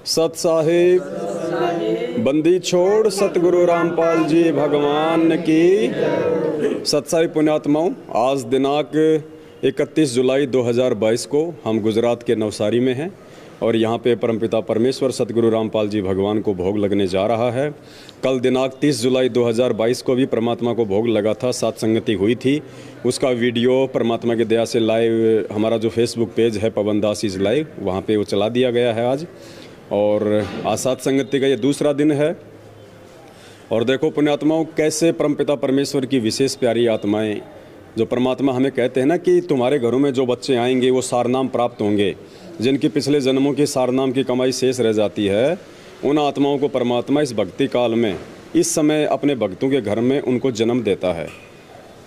सत साहिब बंदी छोड़ सतगुरु रामपाल जी भगवान की। सत साहिब पुण्यात्माओं, आज दिनांक 31 जुलाई 2022 को हम गुजरात के नवसारी में हैं और यहाँ पे परमपिता परमेश्वर सतगुरु रामपाल जी भगवान को भोग लगने जा रहा है। कल दिनांक 30 जुलाई 2022 को भी परमात्मा को भोग लगा था, सात संगति हुई थी। उसका वीडियो परमात्मा की दया से लाइव हमारा जो फेसबुक पेज है पवन दास इज लाइव, वहाँ पे वो चला दिया गया है आज। और आज सात संगति का ये दूसरा दिन है। और देखो पुण्यात्माओं, कैसे परमपिता परमेश्वर की विशेष प्यारी आत्माएं, जो परमात्मा हमें कहते हैं ना कि तुम्हारे घरों में जो बच्चे आएंगे वो सारनाम प्राप्त होंगे, जिनकी पिछले जन्मों की सारनाम की कमाई शेष रह जाती है, उन आत्माओं को परमात्मा इस भक्ति काल में इस समय अपने भक्तों के घर में उनको जन्म देता है।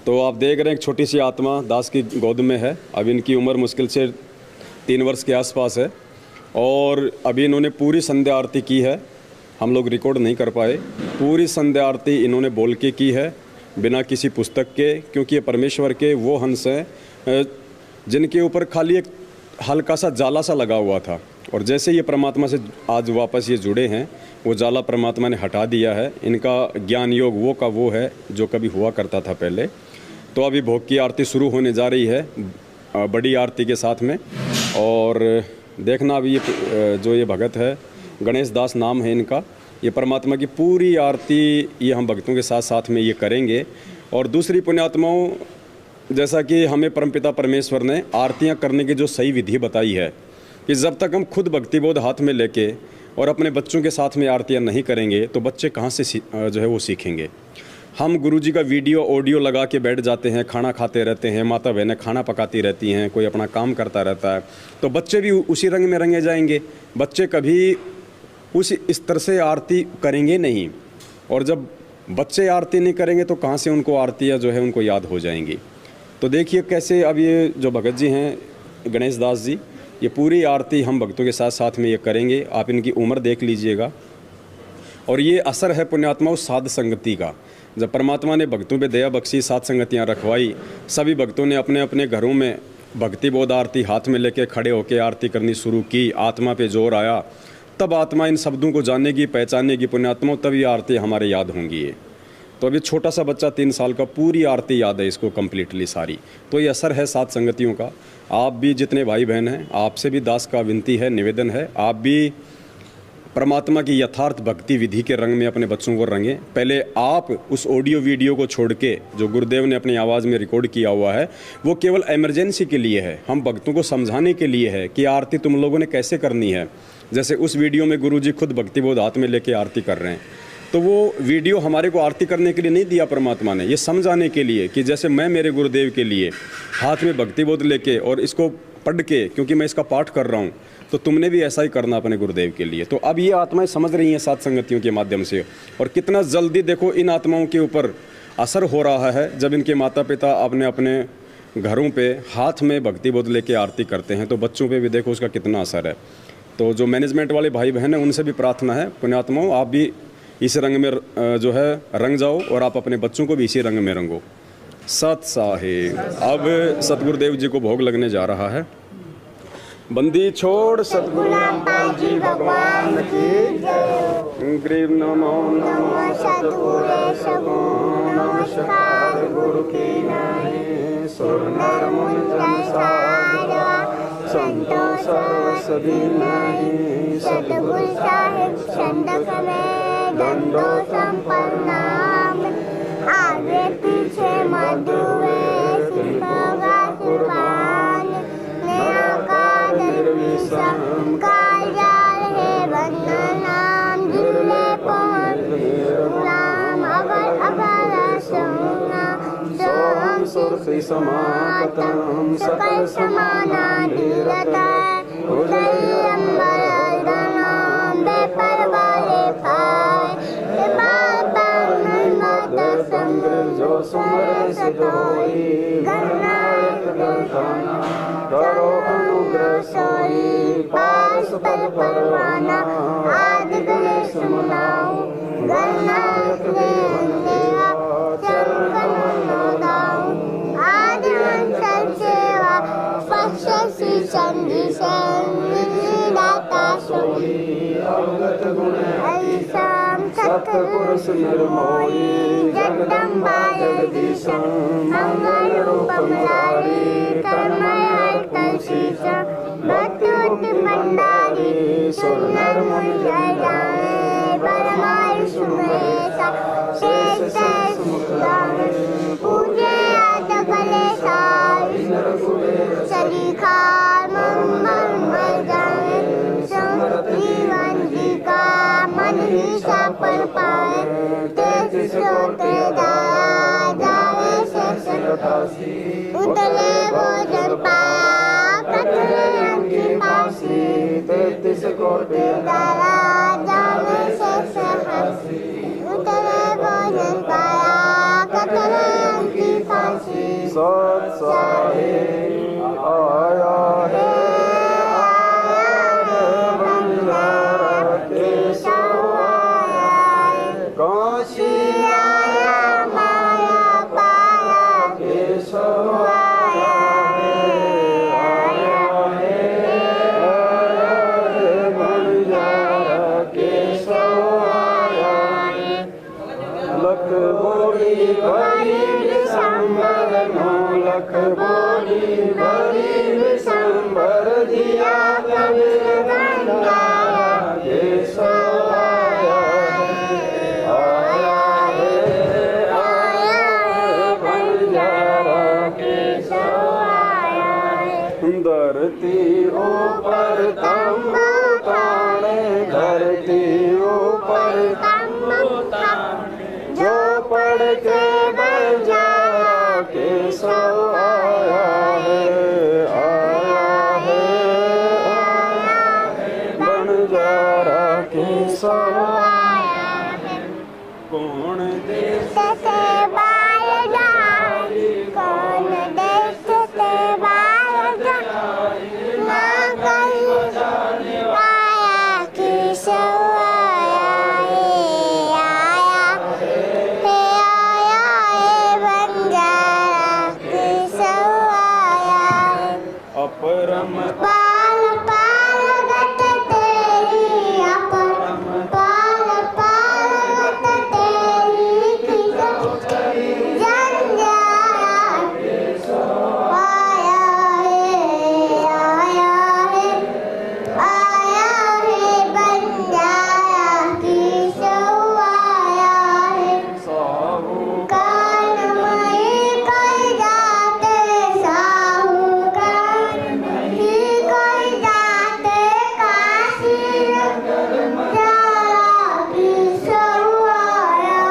तो आप देख रहे हैं एक छोटी सी आत्मा दास की गोद में है। अब इनकी उम्र मुश्किल से 3 वर्ष के आसपास है और अभी इन्होंने पूरी संध्या आरती की है। हम लोग रिकॉर्ड नहीं कर पाए। पूरी संध्या आरती इन्होंने बोल के की है, बिना किसी पुस्तक के, क्योंकि ये परमेश्वर के वो हंस हैं जिनके ऊपर खाली एक हल्का सा जाला सा लगा हुआ था। और जैसे ये परमात्मा से आज वापस ये जुड़े हैं, वो जाला परमात्मा ने हटा दिया है। इनका ज्ञान योग वो का वो है जो कभी हुआ करता था पहले। तो अभी भोग की आरती शुरू होने जा रही है बड़ी आरती के साथ में। और देखना अभी ये जो ये भगत है, गणेश दास नाम है इनका, ये परमात्मा की पूरी आरती ये हम भक्तों के साथ साथ में ये करेंगे। और दूसरी पुण्यात्माओं, जैसा कि हमें परमपिता परमेश्वर ने आरतियां करने की जो सही विधि बताई है कि जब तक हम खुद भक्तिबोध हाथ में लेके और अपने बच्चों के साथ में आरतियां नहीं करेंगे तो बच्चे कहाँ से जो है वो सीखेंगे। हम गुरुजी का वीडियो ऑडियो लगा के बैठ जाते हैं, खाना खाते रहते हैं, माता बहनें खाना पकाती रहती हैं, कोई अपना काम करता रहता है, तो बच्चे भी उसी रंग में रंगे जाएंगे। बच्चे कभी उस स्तर से आरती करेंगे नहीं। और जब बच्चे आरती नहीं करेंगे तो कहाँ से उनको आरतियाँ जो है उनको याद हो जाएंगी। तो देखिए कैसे अब ये जो भगत जी हैं गणेश दास जी, ये पूरी आरती हम भक्तों के साथ साथ में ये करेंगे। आप इनकी उम्र देख लीजिएगा। और ये असर है पुण्यात्मा उस साध संगति का। जब परमात्मा ने भक्तों पे दया बख्शी, सात संगतियाँ रखवाई, सभी भक्तों ने अपने अपने घरों में भक्ति बोध आरती हाथ में लेके खड़े होकर आरती करनी शुरू की, आत्मा पे जोर आया, तब आत्मा इन शब्दों को जानेगी, पहचानेगी पुण्यात्मा, तब ये आरती हमारे याद होंगी। ये तो अभी छोटा सा बच्चा 3 साल का, पूरी आरती याद है इसको कम्प्लीटली सारी। तो ये असर है सात संगतियों का। आप भी जितने भाई बहन हैं, आपसे भी दास का विनती है, निवेदन है, आप भी परमात्मा की यथार्थ भक्ति विधि के रंग में अपने बच्चों को रंगें। पहले आप उस ऑडियो वीडियो को छोड़ के जो गुरुदेव ने अपनी आवाज़ में रिकॉर्ड किया हुआ है वो केवल इमरजेंसी के लिए है, हम भक्तों को समझाने के लिए है कि आरती तुम लोगों ने कैसे करनी है। जैसे उस वीडियो में गुरुजी खुद भक्तिबोध हाथ में लेके आरती कर रहे हैं, तो वो वीडियो हमारे को आरती करने के लिए नहीं दिया परमात्मा ने, ये समझाने के लिए कि जैसे मैं मेरे गुरुदेव के लिए हाथ में भक्तिबोध लेके और इसको पढ़ के, क्योंकि मैं इसका पाठ कर रहा हूँ, तो तुमने भी ऐसा ही करना अपने गुरुदेव के लिए। तो अब ये आत्माएं समझ रही हैं सात संगतियों के माध्यम से। और कितना जल्दी देखो इन आत्माओं के ऊपर असर हो रहा है जब इनके माता पिता अपने अपने घरों पे हाथ में भक्तिबोध लेके आरती करते हैं, तो बच्चों पे भी देखो उसका कितना असर है। तो जो मैनेजमेंट वाले भाई बहन हैं उनसे भी प्रार्थना है, पुण्यात्माओं आप भी इस रंग में जो है रंग जाओ और आप अपने बच्चों को भी इसी रंग में रंगो। सत साहिब। अब सतगुरुदेव जी को भोग लगने जा रहा है। बंदी छोड़ सतगुरु रामपाल जी भगवान की जय। नमो नमः सतगुरु नमस्कार गुरु की नाहि सुंदर मुनि जन सारा संतों सभी नहीं। सतगुरु साहिब छंदक में दंडो संपन्नाम, आगे पीछे मधुए सिंहोगा कुर्बान, निराकार निर्विषम कालजाल है वंदनाम, जिले पहुँच राम अगर अगर सोना सोम सुरसि समातम सकल समाना धीरता उदय अंबर नाम बेपरवाह पाए बाबा माता संग जो सुमर सदोई गणनायक गणताना करो अनुग्रह सोई पास पर परवाना आदि गणेश मनाओ गणनायक देवा चरण कमल दाओ आदि मंत्र सेवा पक्ष सी संधि दाता सोई भगत गुण अतिशाम सत्पुरुष निर्मोही जगदम्बा जगदीशं मंगल रूप मुरारी तन्मय हर्षीशं भक्ति भंडारी सुनर मुनि जय जाए परमायुष महेशा शेष शेष मुक्तान पूजे आद कलेशा सलीखा मंगल मय जाए जीवन जी का मन ही पर पाए तेज सोते जाए शेष उतले भोजन पाया कतले अंकी पासी 33 कोटि दारा जाने शेष हंसी उतले भोजन पाया कतले अंकी पासी सत साहिब आया है बंजारा केशव आया है काशी आया माया पाया केशव आया है बंजारा केशव आया है लख बोली भरी विशंबर नो लख बोली भरी विशंबर दिया कबीर बंजारा केशव आया है बंजारा केशव आया है धरती ऊपर तंबू ताने धरती ऊपर तंबू ताने जो पढ़ के बंजारा केशव आया है बंजारा केशव आया है कौन देश से बाहर जाए कौन देश से बाहर जाए ना कहीं आया केशव आया बंजारा केशव आया है अपरम पाल पाल गत तेरी अपरम पाल पाल गत तेरी जंजारा केशव आया है बंजारा केशव आया है कालमयी कोई जाते साहूकार ही कोई जाते काशी बंजारा केशव आया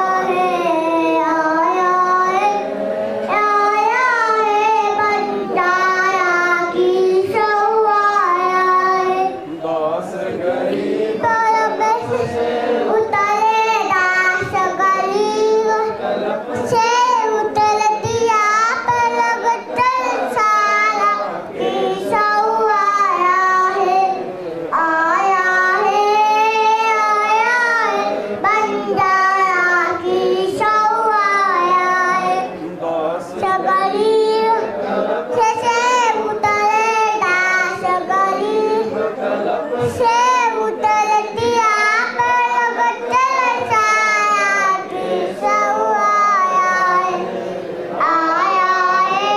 है बंजारा केशव आया है दास गरीब उतरे दास गरीब से उतल दिया पलग चल सारा केशव आया है बंजारा केशव आया है दास गरीब से उतरे दास गरीब से उतल दिया पलग चल सारा केशव आया है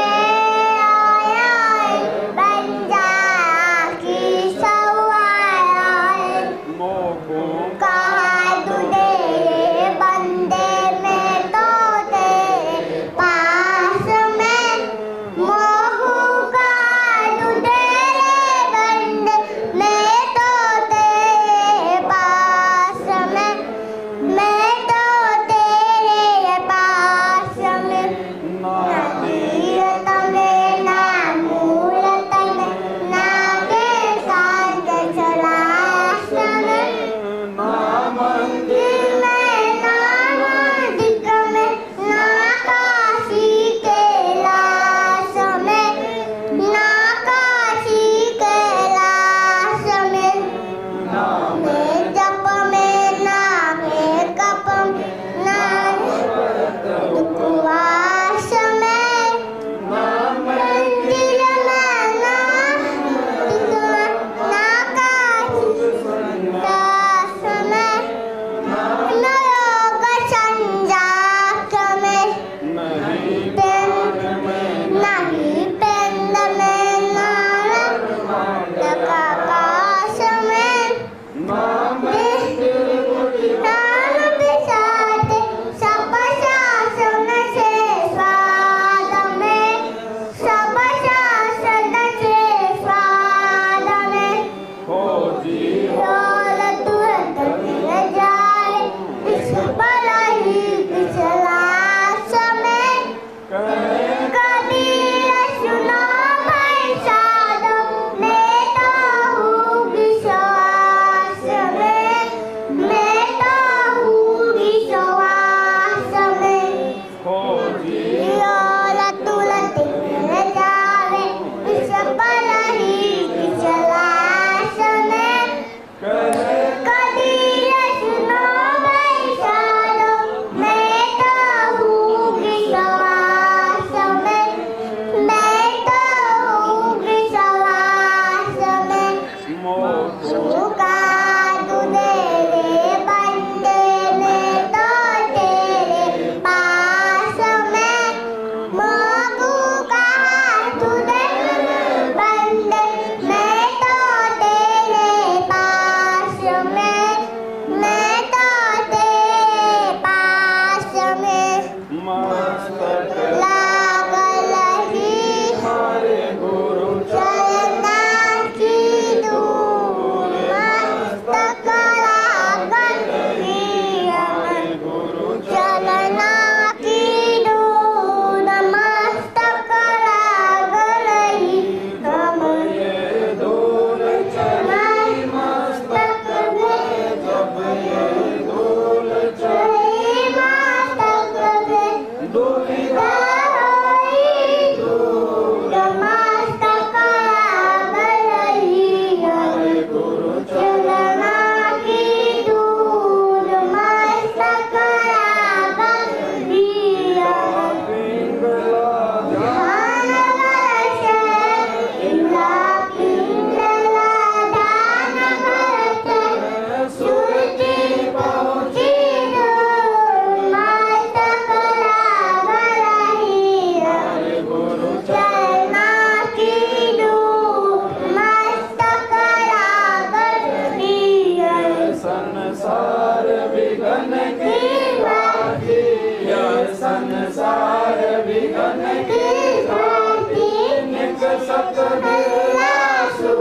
बंजारा केशव आया है कहा दूधे बंदे में तो तेरे पास में मोहू का दूधे बंदे में तो तेरे पास में मैं तो तेरे पास में ना तीरथ में ना मूरत में ना के सांग चलास में ना मंदिर में ना मस्जिद में ना काशी कैलाश में ना काशी कैलाश में ना जप में ना कप में ना उपवास में ना मंदिर में ना काशी कैलाश संसार विघन की भांति, यह संसार विघन की भांति, निकसत बिरलासूर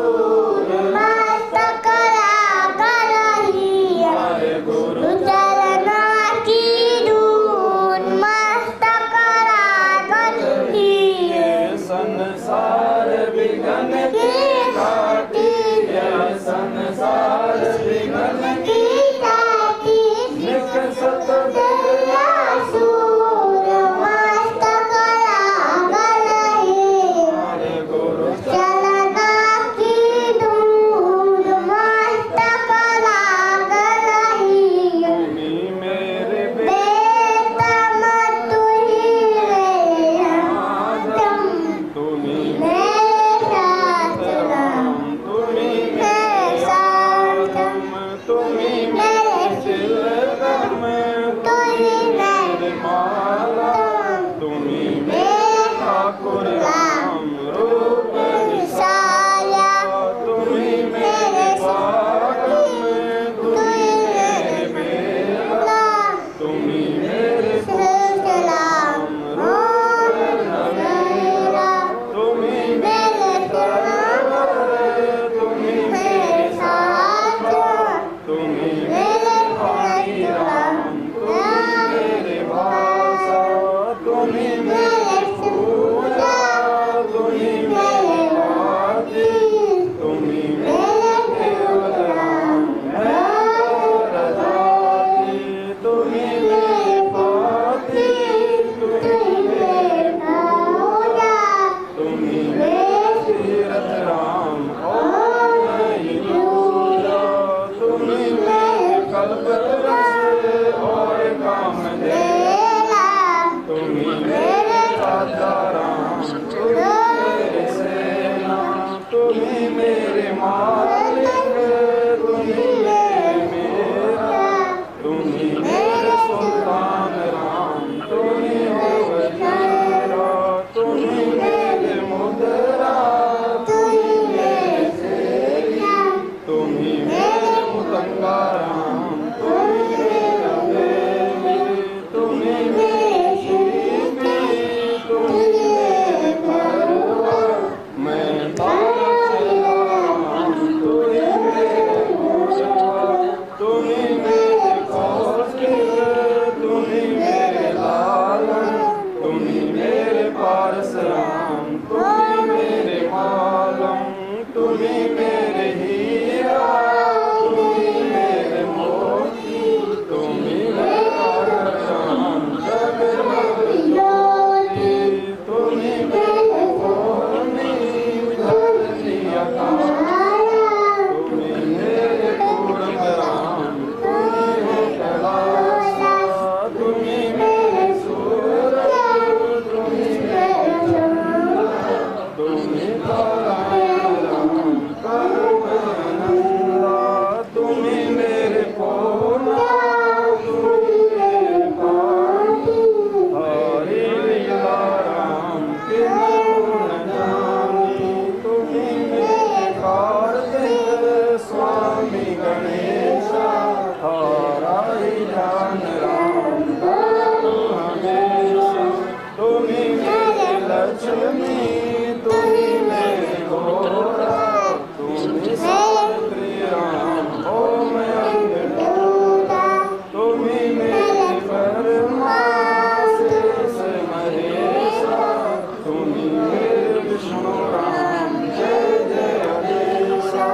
मस्तक लागर ही, हरे गुरु चरणा की धूल मस्तक लागर ही। संसार विघन की घाटी, यह संसार विघन की घाटी, निकसत बिरलासूर मस्तक लागर ही, हरे गुरु चरणा की धूल मस्तक लागर ही। तुम्ही मेरे बेदम तुही वेदम, तुम्ही मेरा राम, तुम्ही मेरे साथम, तुम्ही मेरे दिलगम, तुही मेरे माला, तुम्ही मेरे ठाकुर राम रूप साया, तुम्ही मेरे पागम, तुही मेरे बेला, तुम्ही मेरे सलाम मेरा, तुम्ही मेरे सरवर, तुम्ही मेरे साथम, तुम्ही मेरे पानी राम, मेरे भाषा, तुम्ही मेरे पूजा, तुम्ही मेरे वादी, तुम्ही मेरे केवल राम, रजाती, तुम्ही मेरे पोती, तुही मेरे पूजा, तुम्ही मेरे तीरथ राम और नहीं दूजा, तुम्ही मेरे कल्प रस और काम दे, मेरा, तुम्ही मेरे राजा राम, तुम्ही मेरे सेना, तुम्ही मेरे मालिक, तुम्ही मेरे मेरा, तुम्ही मेरे सुल्तान राम, तुम्ही हो वजीरा, तुम्ही मेरे मुद्रा, तुही मेरे सेना, तुम्ही मेरे मुतंगा राम, तुम्ही मेरा देवी, तुम्ही मेरे शिल्पी, तुम्ही मेरे परवर, मैं तारा राम, तुम्ही मेरे पूजा, तुम्ही मेरे कौशिक, तुम्ही मेरे लालन, तुम्ही मेरे पारस राम, तुम्ही मेरे मालम, तुम्ही मेरे हीरा, तुम्ही मेरे मोती, तुम्ही मेरा राम, ज्योति, तुम्ही मेरे पूर्णी, धरती आकाश, तुम्ही मेरे पूर्ण राम, तुम्ही हो कैलाश, तुम्ही मेरे सूरज, तुम्ही मेरे चंद्र, तुम्ही नारायण राम, करुणानंदा, तुम्ही मेरे पूर्णा, तुम्ही मेरे पानी, हरि लीला राम, किन्हीं न जानी, तुम्ही मेरे कार्तिक स्वामी गणेशा, हरा ही जान राम, करो हमेशा, तुम्ही मेरे लक्ष्मी, तुम्ही मेरे घोड़ा, तुम्ही सावित्री राम, ओम अंगूठा, तुम्ही मेरे परमा, शेष महेशा, तुम्ही मेरे विष्णु राम, जय जय गणेशा,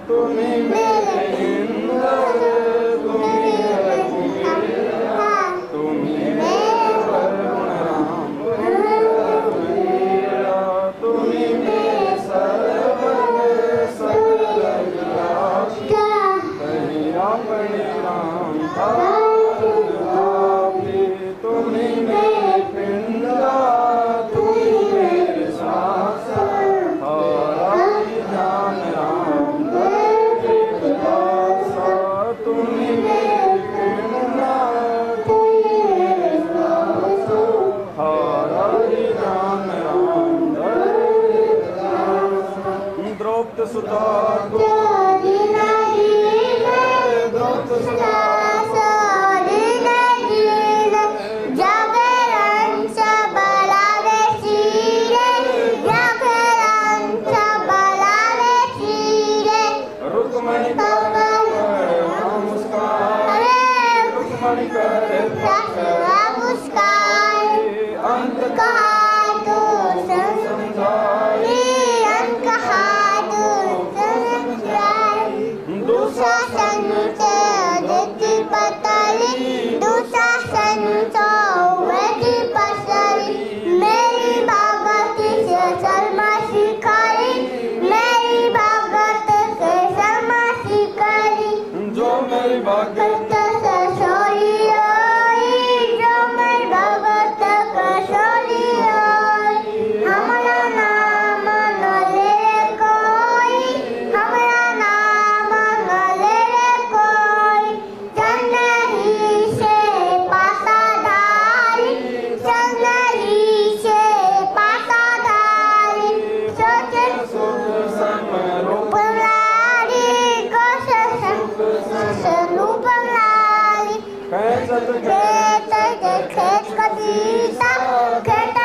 तुम्ही मेरे इंद्र, तुम्ही मेरे कुबेरा, तुम्ही मेरे वरुण राम, वीरा, तुम्ही मेरे सर्वज्ञ सकल विनाशी, कहीं अपने राम आपी, तुम्ही मेरे पिंडा, तुम्ही मेरे शासन, हरा जान राम, दासा, तुम्ही मेरे पिंडा, तुम्ही मेरे शासन, हरा जान राम, द्रौपदी सुता ज्योति नहीं है, द्रौपदी सुता मेरी भक्त भक्त सोई जो मैं भगत कसोई हमारा नाम न ले कोई हमारा नाम न ले कोई चल नहीं से पासाधारी चल नहीं से पासाधारी सोचे रूपलारी रूपलारी खेत कबीसा खेत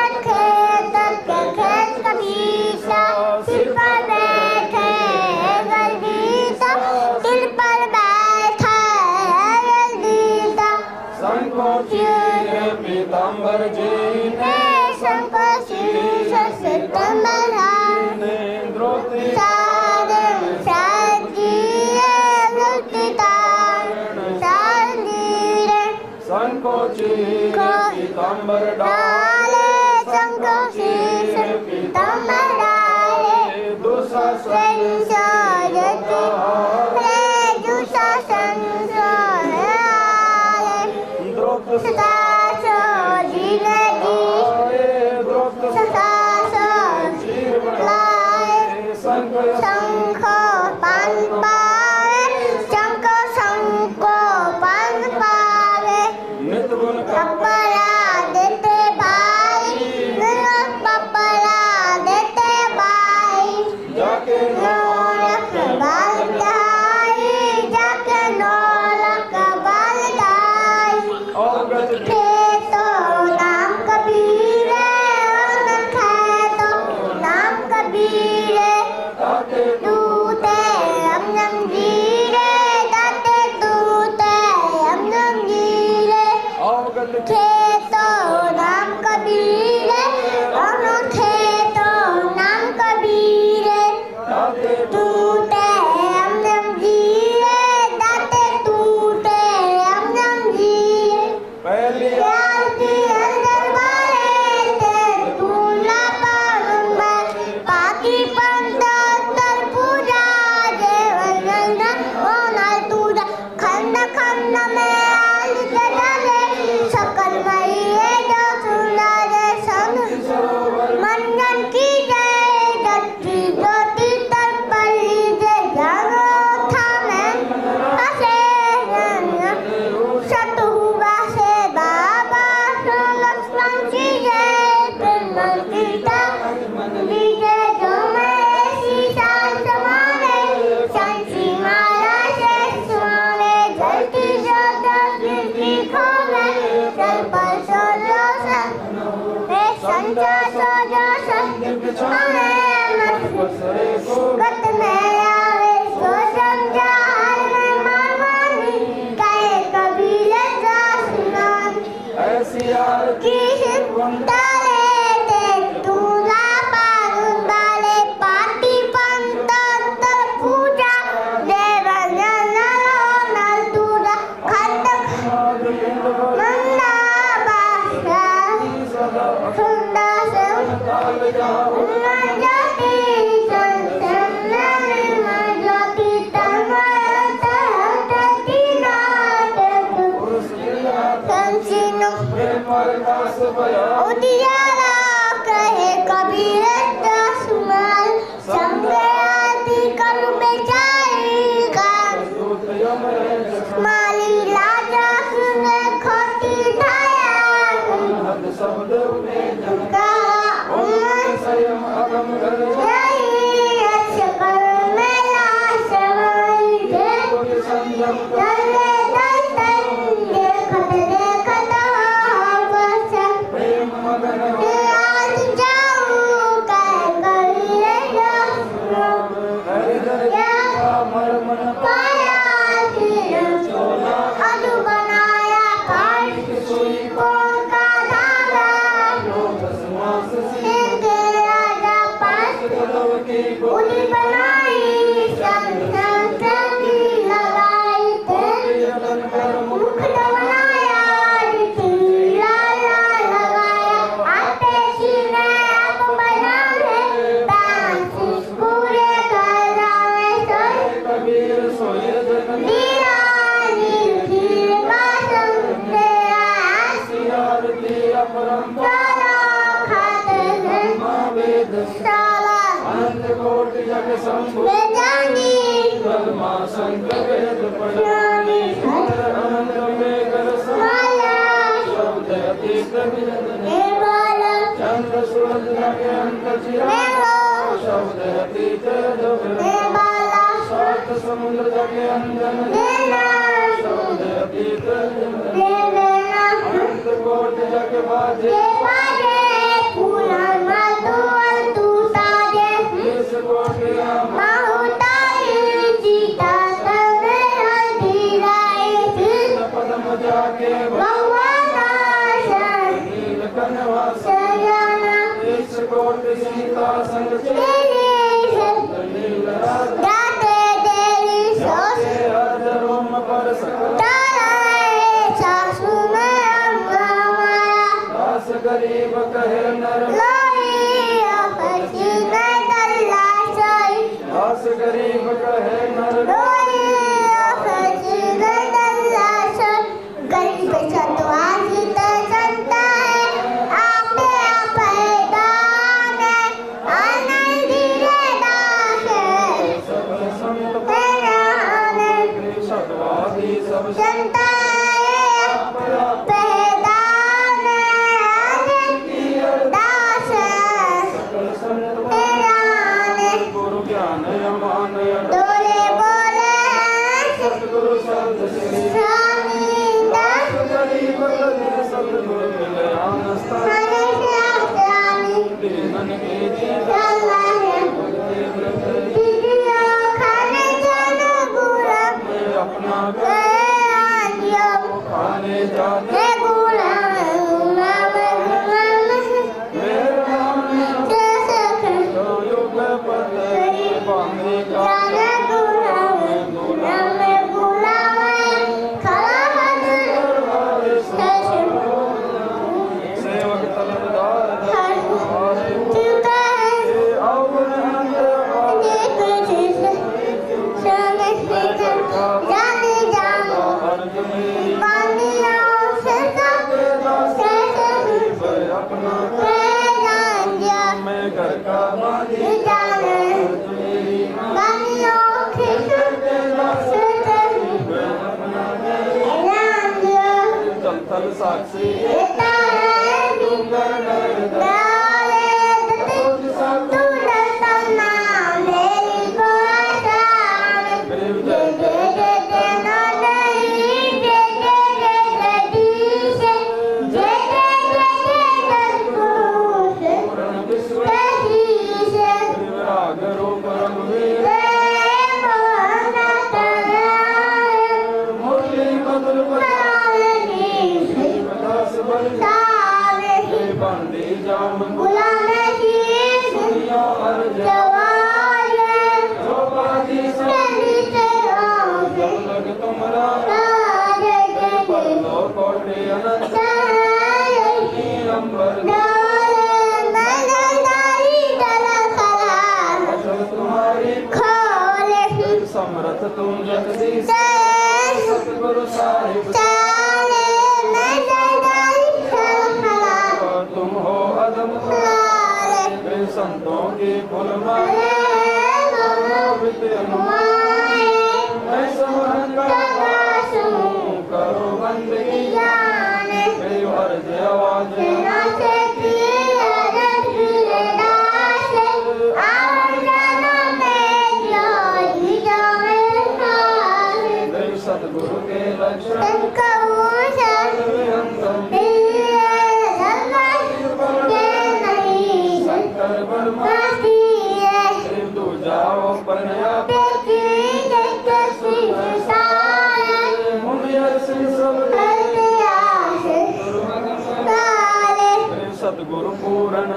कबीसा सिर पर बैठे गलबीसा सिर पर बैठे गलबीसा संकोचित पीताम्बर जी ने संकोचित सितंबर ने द्रौपदी संकोचित पीताम्बर डाले संकोचित पीताम्बर डाले दुशासन उदियारा कहे कबीर दसमल संगयाती करू बेचारी का माली लाजा सुने खोटी ठाया कहा मैं हो शब्द अतीत जो मैं बाला सात समुद्र जगे अंजन देना शब्द अतीत दे देना अनंत कोट जग बाजे के बाजे पुराण मधुअल तू साजे इस कोट माहुताई जीता तने हंधीराई फिर पदम जाके भगवान नील कनवास सजाना इस कोट सीता संग तेरी से नील रात गाते तेरी सोच हर रोम पर सकल ताराए सासू में अम्मा माया दास गरीब कहे नर लोई अफसी में दल्ला सोई दास गरीब कहे नर लोई अफसी में दल्ला सोई गरीब सतवासी तो संता है आपे आपे दाने आनंद दिले दासे सकल संत तेरा आनंद सतवादी सब जनता पैदा दास सकल संत तेरा आनंद गुरु ज्ञान अमान डोले बोले सतगुरु शब्द श्री स्वामी दास गरीब कहे सतगुरु मिले आनस्ता हरे श्यामी दीनन के जीवन चला है दीदियों खाने जाना बुरा अपना आदियों खाने जाने मैं बुरा युग पद बांधे का सेवक तलवार अपना मैं घर का चल थल साक्षी पूर्ण विश्व विराग रूप रघुवीर मुरली मधुर दास बल बंदी जाम दुनिया अर्ज चौपादी सब लग तुमरा पल्लो कोटे अनंत नीलंबर अचल तुम्हारी समरथ तुम जगदीश सतगुरु साहिब तुम हो अदम वे संतों की फुलमाला मैं समरन करो बंदगी मेरी अर्ज आवाज मेरी सतगुरु के लक्षण शंकर वर्मा तू जाओ पन्या मुनियर सिंह सब सतगुरु पूरन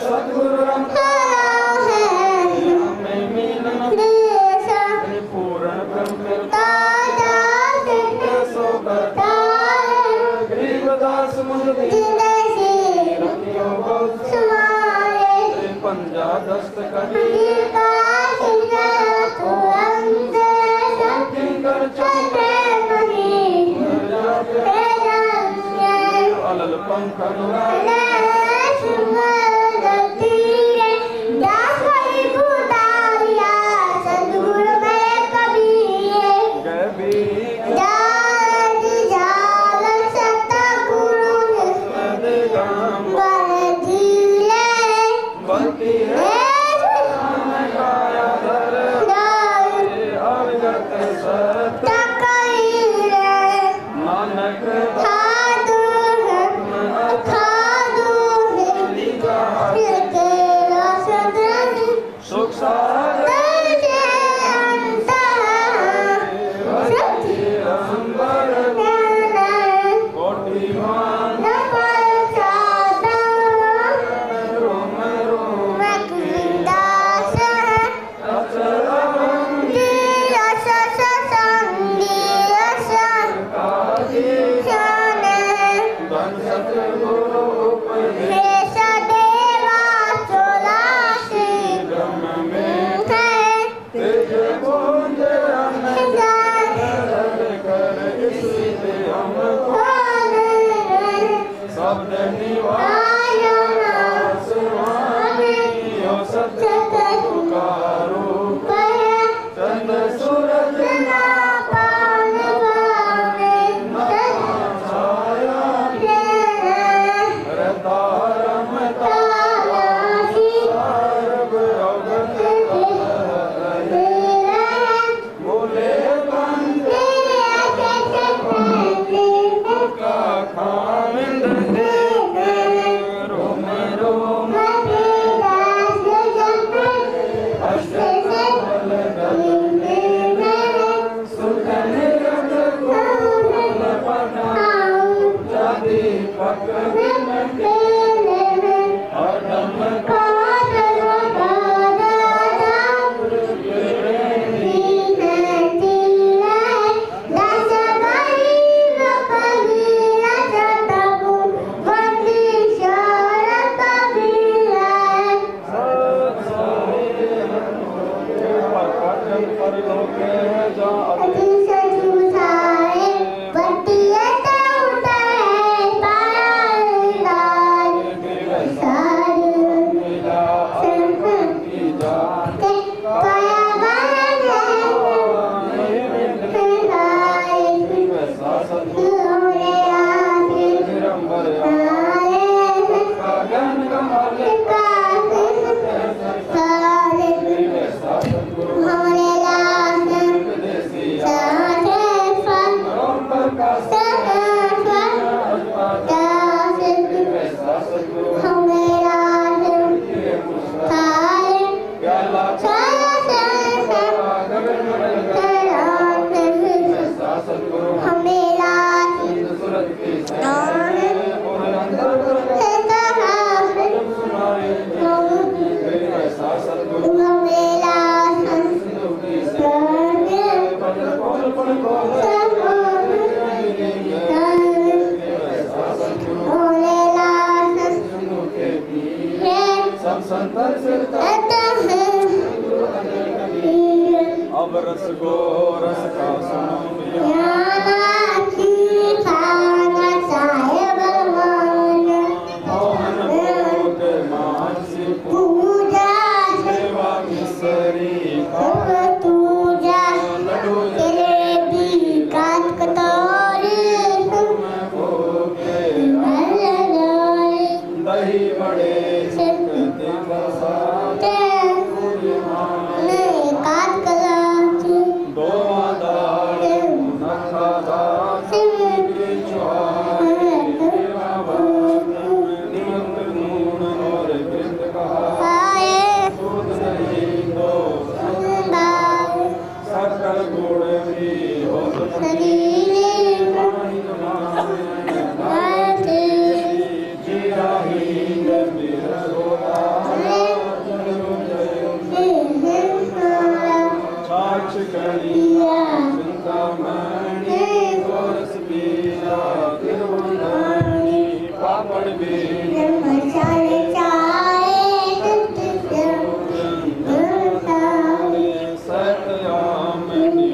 सतगुरु रम में मिलन पूर्ण ब्रह्म सो कर गरीबदास मुझे रखियो पंजा दस्त कभी किंकर चंद्र अलल पंखन गभी परलोक है जहाँ अति सच उठाए पतियता उतारे पार सारे की जान काया बन वैसा सतगुरु निरंबर गगन कमल वैसा सतगुरु प्रकाश वैसा सतगुरु ज्ञाला गगन वैसा सतगुरु सूरत की और अंदर सुनाई वैसा सतगुरु सब संतर से अब रस गो रस का सुनो मिया मोहन भोग मानसी पूजा सेवा मिसरी लड्डू दही बड़े दो दाल नखा दाल निमक नून और कृत कहा दूध दही दो सकल गुड़ भी हो जीरा हींग मेरा सोदा छाछ कलिया चिंतामणि गोरस बीजा तिरुवंदानी पापड़ भी सतयामणि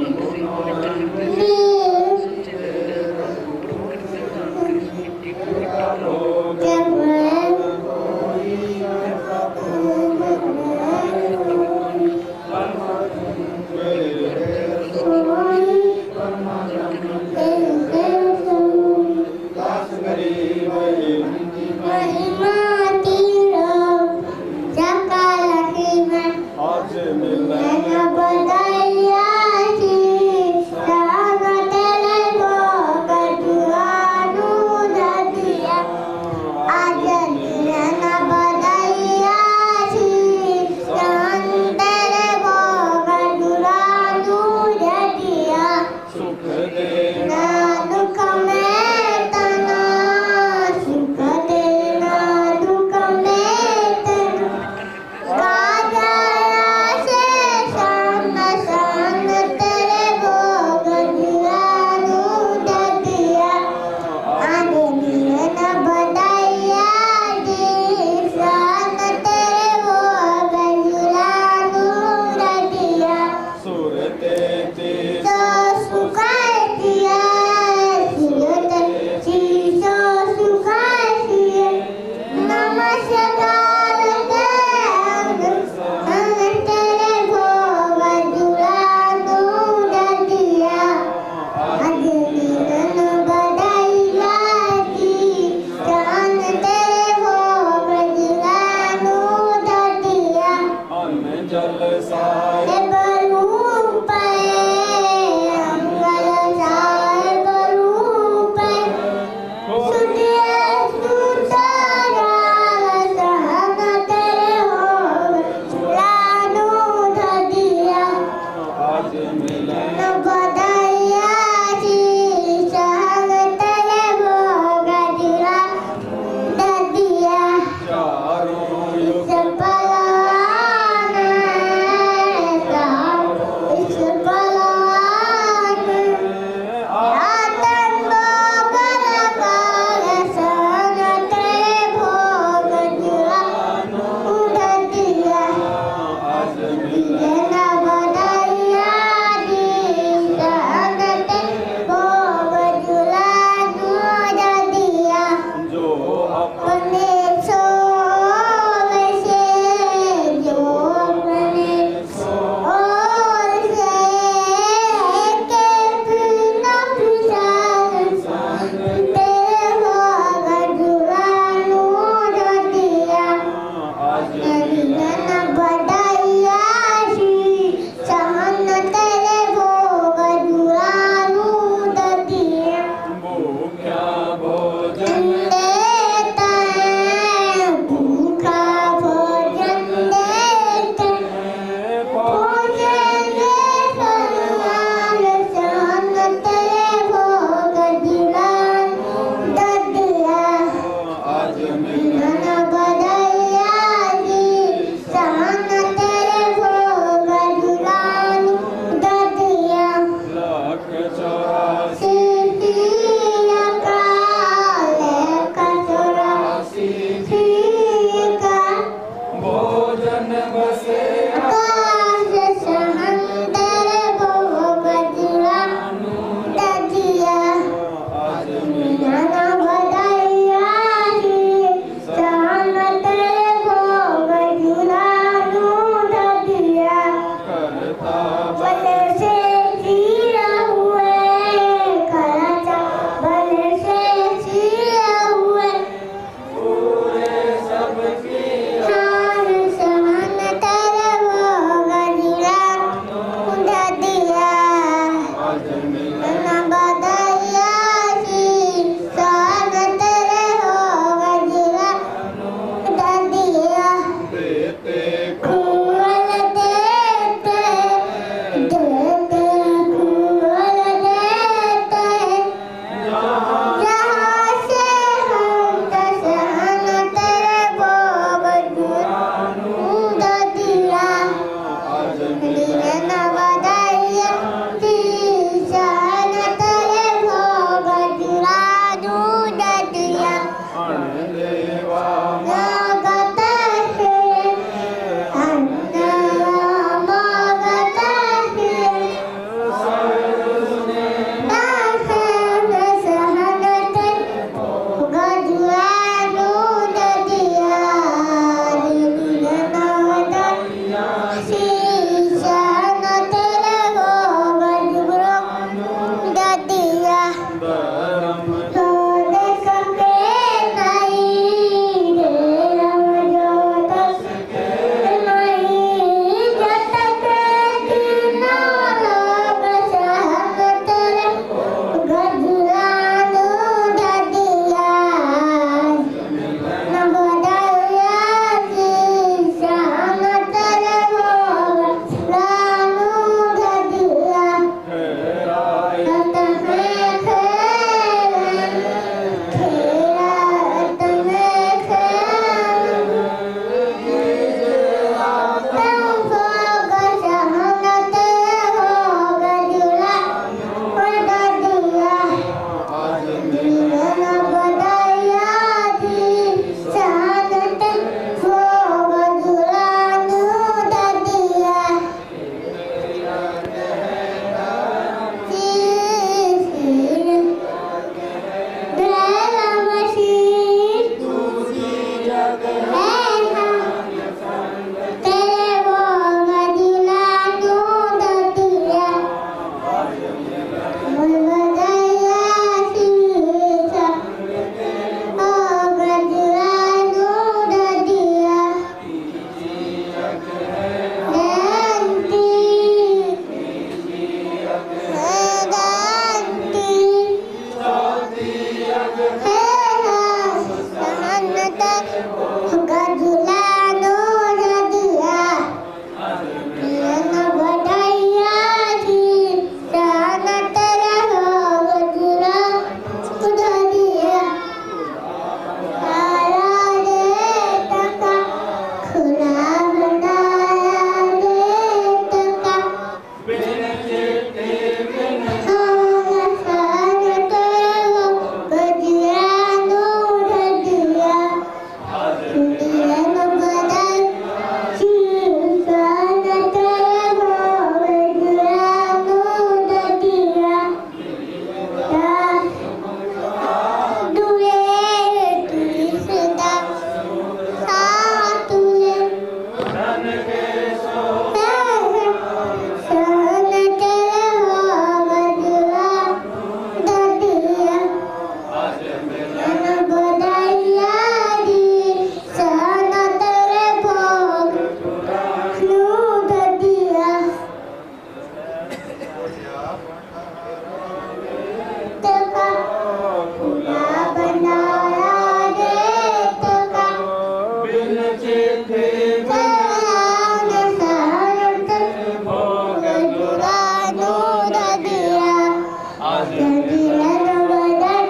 जगीरन वदन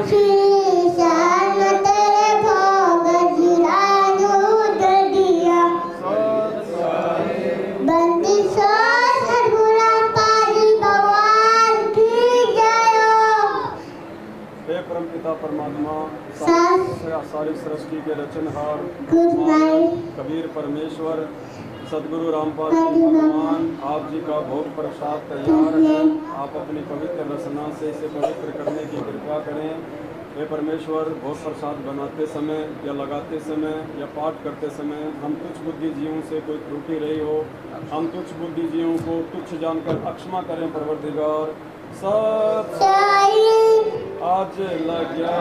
शीशान तेरे भोग जिराजू ददिया बंदी सो सदगुरु पाजी भगवान की जय हे परमपिता परमात्मा सारी सृष्टि के रचनहार गुड नाइट कबीर परमेश्वर सदगुरु रामपाल जी भगवान आप जी का भोग प्रसाद तैयार है। आप अपनी पवित्र रचना से इसे पवित्र करने की कृपा करें। हे परमेश्वर, भोग प्रसाद बनाते समय या लगाते समय या पाठ करते समय हम तुच्छ बुद्धिजीवों से कोई त्रुटि रही हो, हम तुच्छ बुद्धिजीवों को तुच्छ जानकर अक्षमा करें। परवरदिगार सब आज लग्या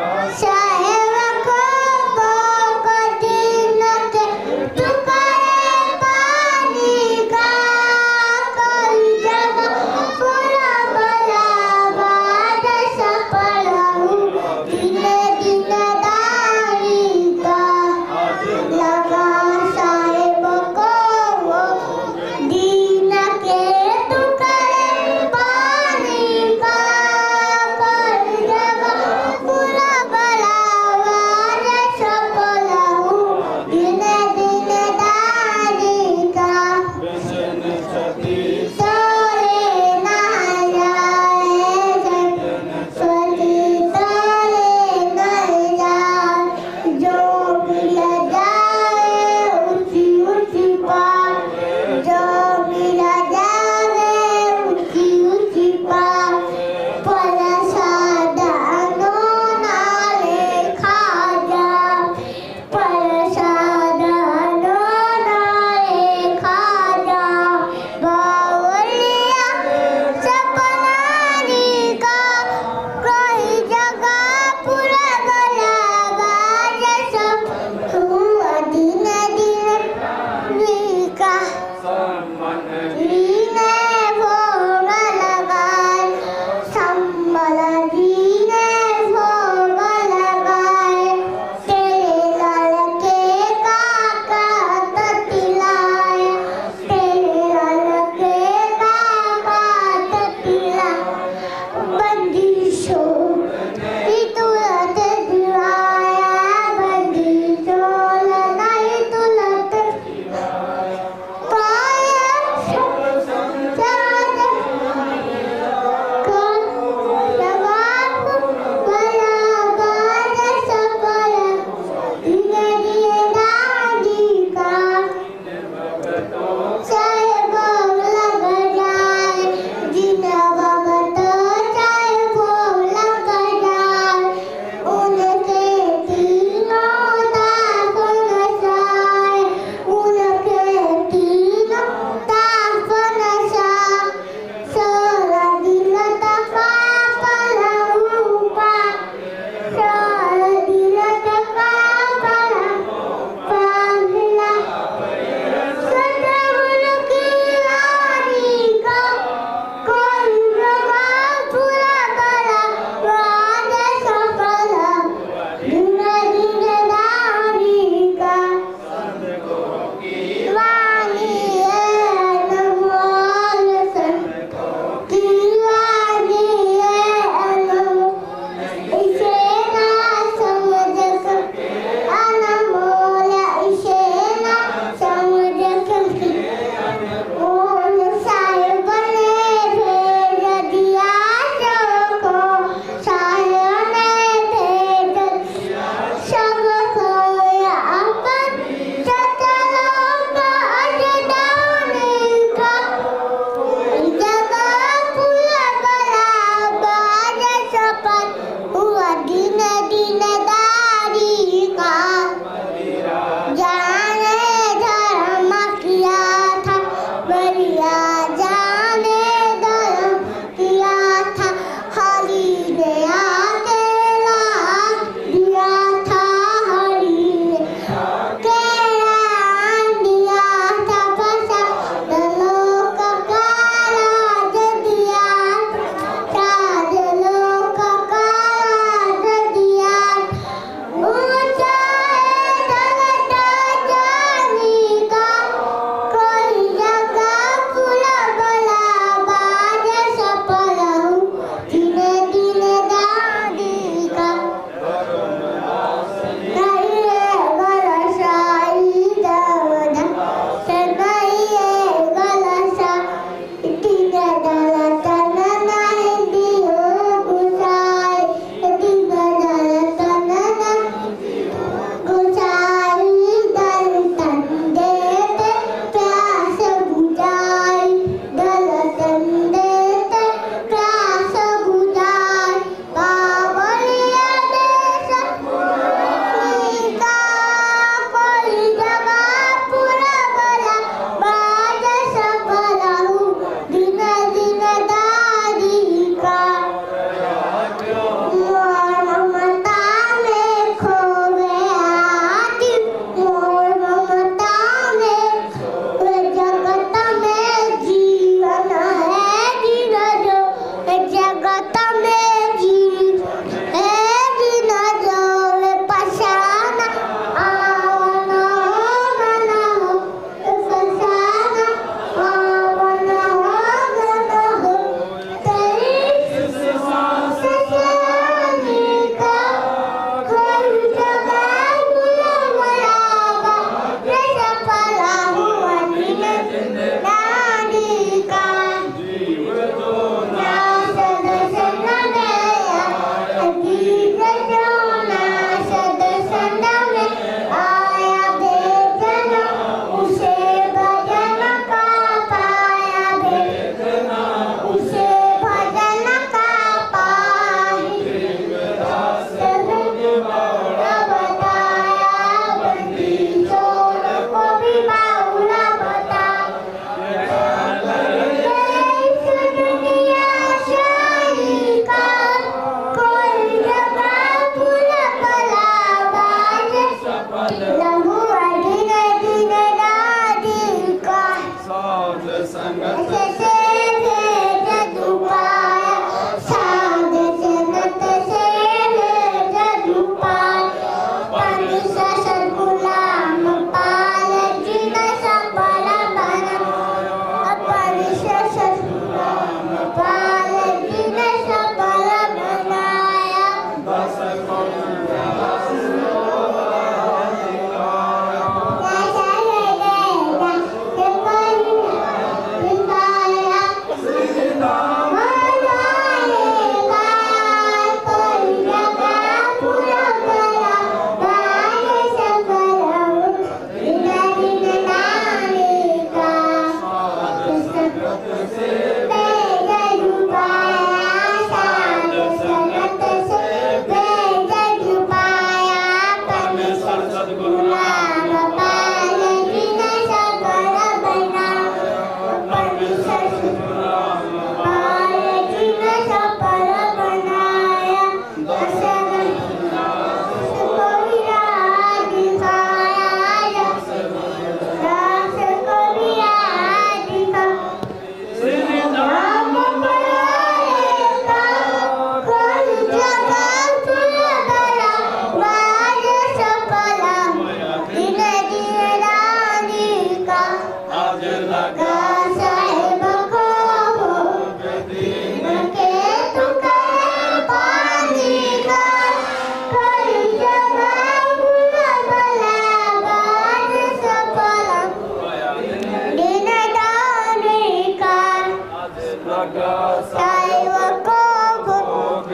लगा सेवको भोग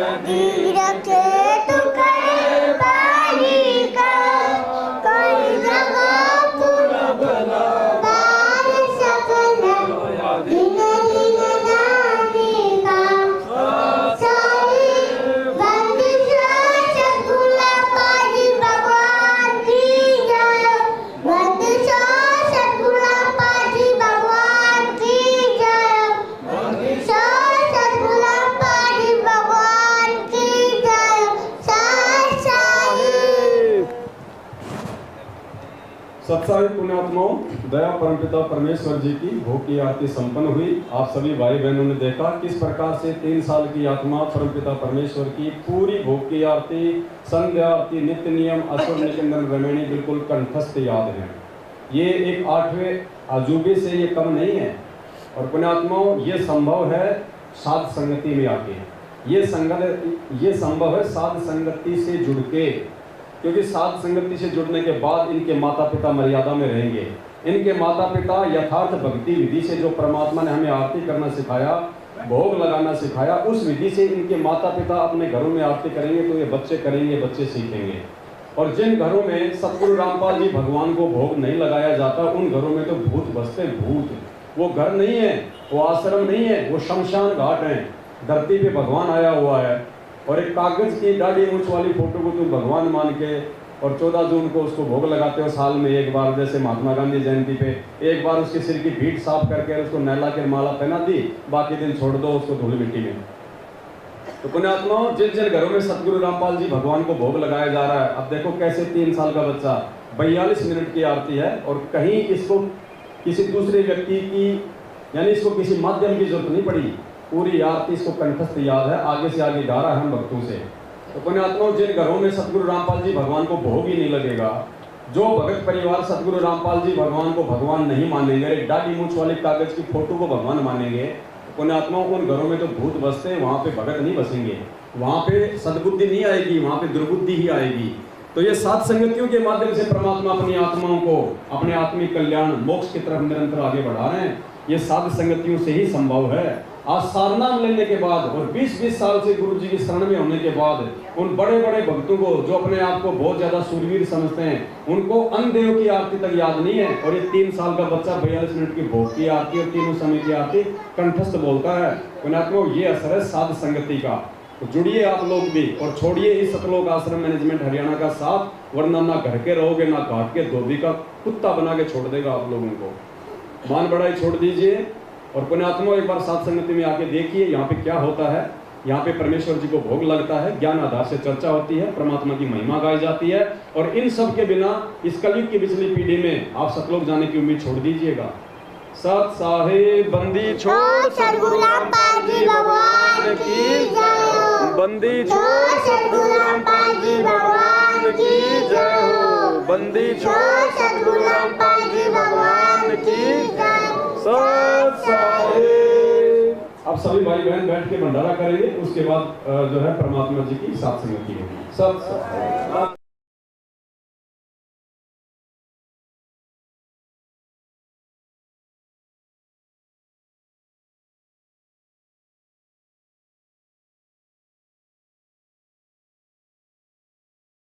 रखे तू करे पानी का कोई जगह पूरा भला बार सकल दिन दिन नामी का सारी बंदिशों सद्गुरु पाजी भगवान की जय बंदिशों सद्गुरु पाजी भगवान की जय बंदिशों सद्गुरु पाजी भगवान की जय साई साई सत्साई पुण्यात्माओं, दया परमपिता परमेश्वर जी की भोग की आरती संपन्न हुई। आप सभी भाई बहनों ने देखा किस प्रकार से 3 साल की आत्मा परमपिता परमेश्वर की पूरी भोग की आरती, संध्या आरती, नित्य नियम, असुर निकंदन रमणी बिल्कुल कंठस्थ याद है। ये एक 8वें अजूबे से ये कम नहीं है। और पुण्यात्माओं, ये संभव है साध संगति में आके, ये संभव है साध संगति से जुड़ के, क्योंकि साध संगति से जुड़ने के बाद इनके माता पिता मर्यादा में रहेंगे। इनके माता पिता यथार्थ भक्ति विधि से जो परमात्मा ने हमें आरती करना सिखाया, भोग लगाना सिखाया, उस विधि से इनके माता पिता अपने घरों में आरती करेंगे तो ये बच्चे करेंगे, बच्चे सीखेंगे। और जिन घरों में सतगुरु रामपाल जी भगवान को भोग नहीं लगाया जाता, उन घरों में तो भूत बसते भूत। वो घर नहीं है, वो आश्रम नहीं है, वो शमशान घाट है। धरती पे भगवान आया हुआ है और एक कागज की दाढ़ी मूछ वाली फोटो को तुम भगवान मान के और 14 जून को उसको भोग लगाते हो साल में एक बार, जैसे महात्मा गांधी जयंती पे एक बार उसके सिर की भीड़ साफ करके उसको नहला के माला पहना दी, बाकी दिन छोड़ दो उसको धूल मिट्टी में। तो पुण्यात्माओं, जिन जिन घरों में सतगुरु रामपाल जी भगवान को भोग लगाया जा रहा है, अब देखो कैसे 3 साल का बच्चा 42 मिनट की आरती है और कहीं इसको किसी दूसरे व्यक्ति की यानी इसको किसी माध्यम की जरूरत नहीं पड़ी, पूरी आरती इसको कंठस्थ याद है, आगे से आगे गा रहा है हम भक्तों से। तो पुण्यात्माओं, जिन घरों में सतगुरु रामपाल जी भगवान को भोग ही नहीं लगेगा, जो भगत परिवार सतगुरु रामपाल जी भगवान को भगवान नहीं मानेंगे, एक दाढ़ी मूछ वाली कागज की फोटो को भगवान मानेंगे, तो पुण्यात्माओं उन घरों में तो भूत बसते, वहाँ पे भगत नहीं बसेंगे, वहाँ पे सद्बुद्धि नहीं आएगी, वहाँ पे दुर्बुद्धि ही आएगी। तो ये सात संगतियों के माध्यम से परमात्मा अपनी आत्माओं को अपने आत्मिक कल्याण मोक्ष की तरफ निरंतर आगे बढ़ा रहे हैं। ये साध संगतियों से ही संभव है। आज सारनाम लेने के बाद और 20-20 साल से गुरु जी की शरण में होने के बाद उन बड़े बड़े भक्तों को जो अपने आप को बहुत ज्यादा सूरवीर समझते हैं, उनको अन्नदेव की आरती तक याद नहीं है। और ये 3 साल का बच्चा 42 मिनट की भोग की आरती और तीनों समय की आरती कंठस्थ बोलता है। पुण्यात्माओं, ये असर है साध संगति का। तो जुड़िए आप लोग भी और छोड़िए इस सतलोक आश्रम मैनेजमेंट हरियाणा का साथ, वरना ना घर के रहोगे ना घाट के धोबी का कुत्ता बना के छोड़ देगा आप लोगों को। मान बढ़ाई छोड़ दीजिए और पुण्यात्माओं, एक बार साथ संगति में आके देखिए यहाँ पे क्या होता है। यहाँ पे परमेश्वर जी को भोग लगता है, ज्ञान आधार से चर्चा होती है, परमात्मा की महिमा गाई जाती है। और इन सब के बिना इस कलयुग की पिछली पीढ़ी में आप सतलोक जाने की उम्मीद छोड़ दीजिएगा। सत साहिब बंदी छोड़ सतगुरु रामपाल जी भगवान की जय, बंदी छोड़ सतगुरु रामपाल जी भगवान की जय हो, बंदी छोड़ सतगुरु रामपाल जी भगवान की जय। सत साहिब। अब सभी भाई बहन बैठ के भंडारा करेंगे, उसके बाद जो है परमात्मा जी की साथ संगति होगी। सत साहिब।